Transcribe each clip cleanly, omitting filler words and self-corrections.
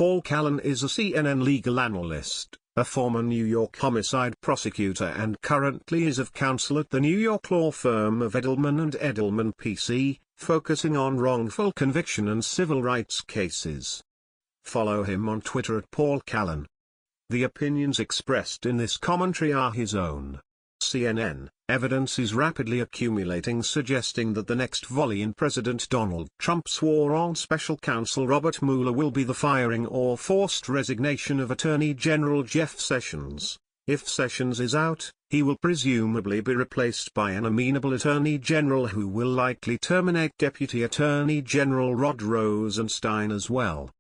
Paul Callan is a CNN legal analyst, a former New York homicide prosecutor and currently is of counsel at the New York law firm of Edelman and Edelman PC, focusing on wrongful conviction and civil rights cases. Follow him on Twitter at Paul Callan. The opinions expressed in this commentary are his own. CNN, evidence is rapidly accumulating suggesting that the next volley in President Donald Trump's war on Special Counsel Robert Mueller will be the firing or forced resignation of Attorney General Jeff Sessions. If Sessions is out, he will presumably be replaced by an amenable Attorney General who will likely terminate Deputy Attorney General Rod Rosenstein as well.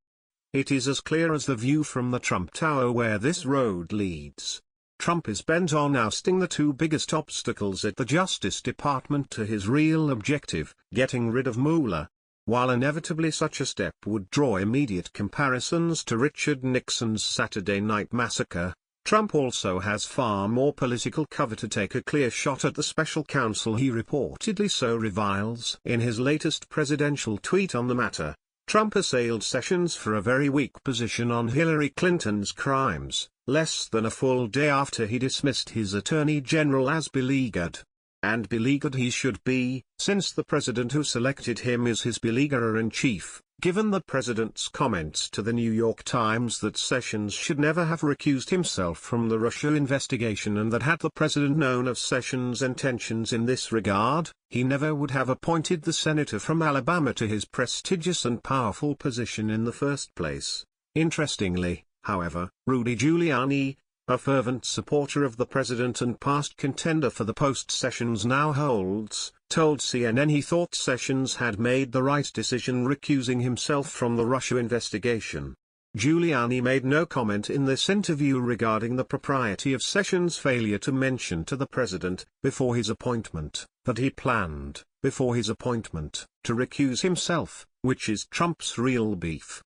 It is as clear as the view from the Trump Tower where this road leads. Trump is bent on ousting the two biggest obstacles at the Justice Department to his real objective, getting rid of Mueller. While inevitably such a step would draw immediate comparisons to Richard Nixon's Saturday Night Massacre, Trump also has far more political cover to take a clear shot at the special counsel he reportedly so reviles. In his latest presidential tweet on the matter, Trump assailed Sessions for a very weak position on Hillary Clinton's crimes, less than a full day after he dismissed his attorney general as beleaguered. And beleaguered he should be, since the president who selected him is his beleaguerer-in-chief, given the president's comments to the New York Times that Sessions should never have recused himself from the Russia investigation and that had the president known of Sessions' intentions in this regard, he never would have appointed the senator from Alabama to his prestigious and powerful position in the first place. Interestingly, however, Rudy Giuliani, a fervent supporter of the president and past contender for the post Sessions now holds, told CNN he thought Sessions had made the right decision recusing himself from the Russia investigation. Giuliani made no comment in this interview regarding the propriety of Sessions' failure to mention to the president, before his appointment, that he planned, before his appointment, to recuse himself, which is Trump's real beef.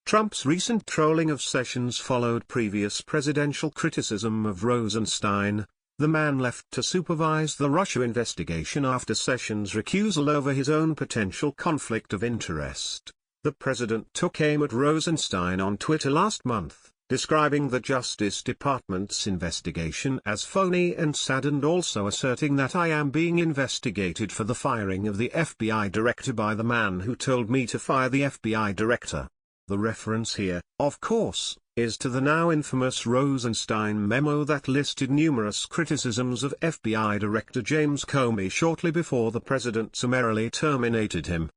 Trump's recent trolling of Sessions followed previous presidential criticism of Rosenstein, the man left to supervise the Russia investigation after Sessions' recusal over his own potential conflict of interest. The president took aim at Rosenstein on Twitter last month, describing the Justice Department's investigation as phony and sad and also asserting that I am being investigated for the firing of the FBI director by the man who told me to fire the FBI director. The reference here, of course, is to the now infamous Rosenstein memo that listed numerous criticisms of FBI Director James Comey shortly before the president summarily terminated him.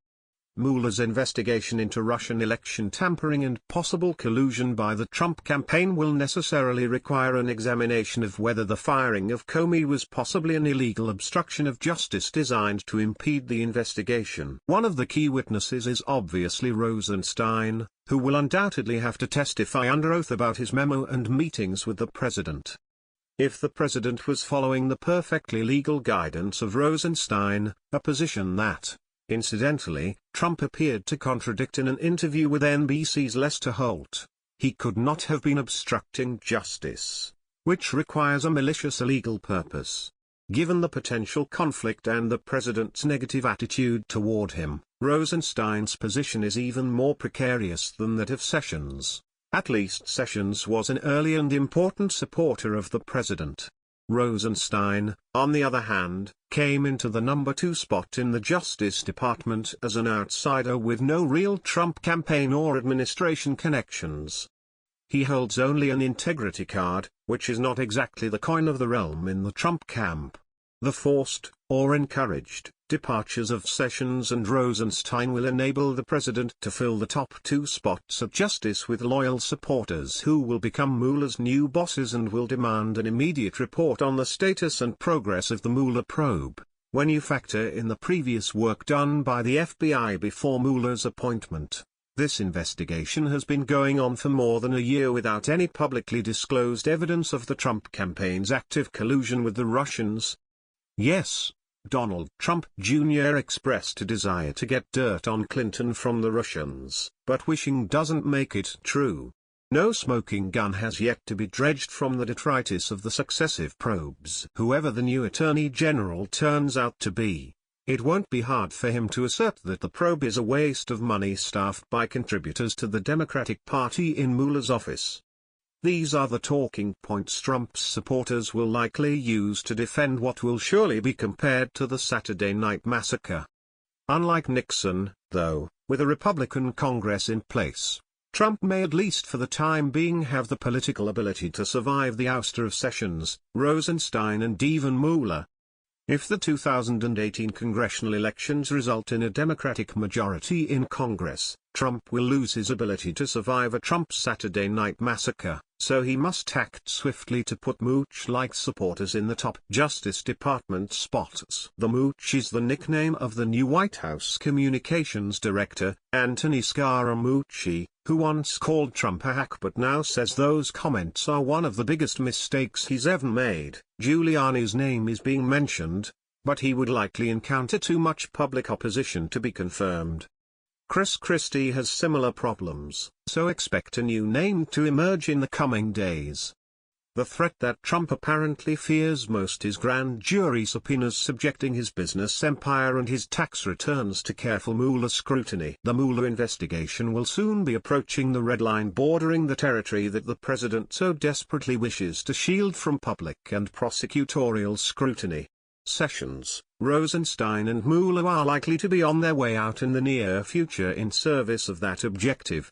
Mueller's investigation into Russian election tampering and possible collusion by the Trump campaign will necessarily require an examination of whether the firing of Comey was possibly an illegal obstruction of justice designed to impede the investigation. One of the key witnesses is obviously Rosenstein, who will undoubtedly have to testify under oath about his memo and meetings with the president. If the president was following the perfectly legal guidance of Rosenstein, a position that, incidentally, Trump appeared to contradict in an interview with NBC's Lester Holt, he could not have been obstructing justice, which requires a malicious illegal purpose. Given the potential conflict and the president's negative attitude toward him, Rosenstein's position is even more precarious than that of Sessions. At least Sessions was an early and important supporter of the president. Rosenstein, on the other hand, came into the number 2 spot in the Justice Department as an outsider with no real Trump campaign or administration connections. He holds only an integrity card, which is not exactly the coin of the realm in the Trump camp. The forced, or encouraged, departures of Sessions and Rosenstein will enable the president to fill the top 2 spots at justice with loyal supporters who will become Mueller's new bosses and will demand an immediate report on the status and progress of the Mueller probe. When you factor in the previous work done by the FBI before Mueller's appointment, this investigation has been going on for more than a year without any publicly disclosed evidence of the Trump campaign's active collusion with the Russians. Yes, Donald Trump Jr. expressed a desire to get dirt on Clinton from the Russians, but wishing doesn't make it true. No smoking gun has yet to be dredged from the detritus of the successive probes. Whoever the new Attorney General turns out to be, It won't be hard for him to assert that the probe is a waste of money staffed by contributors to the Democratic Party in Mueller's office. These are the talking points Trump's supporters will likely use to defend what will surely be compared to the Saturday Night Massacre. Unlike Nixon, though, with a Republican Congress in place, Trump may at least for the time being have the political ability to survive the ouster of Sessions, Rosenstein and even Mueller. If the 2018 congressional elections result in a Democratic majority in Congress, Trump will lose his ability to survive a Trump Saturday Night Massacre, so he must act swiftly to put Mooch-like supporters in the top Justice Department spots. The Mooch is the nickname of the new White House Communications Director, Anthony Scaramucci, who once called Trump a hack but now says those comments are one of the biggest mistakes he's ever made. Giuliani's name is being mentioned, but he would likely encounter too much public opposition to be confirmed. Chris Christie has similar problems, so expect a new name to emerge in the coming days. The threat that Trump apparently fears most is grand jury subpoenas subjecting his business empire and his tax returns to careful Mueller scrutiny. The Mueller investigation will soon be approaching the red line bordering the territory that the president so desperately wishes to shield from public and prosecutorial scrutiny. Sessions, Rosenstein and Mueller are likely to be on their way out in the near future in service of that objective.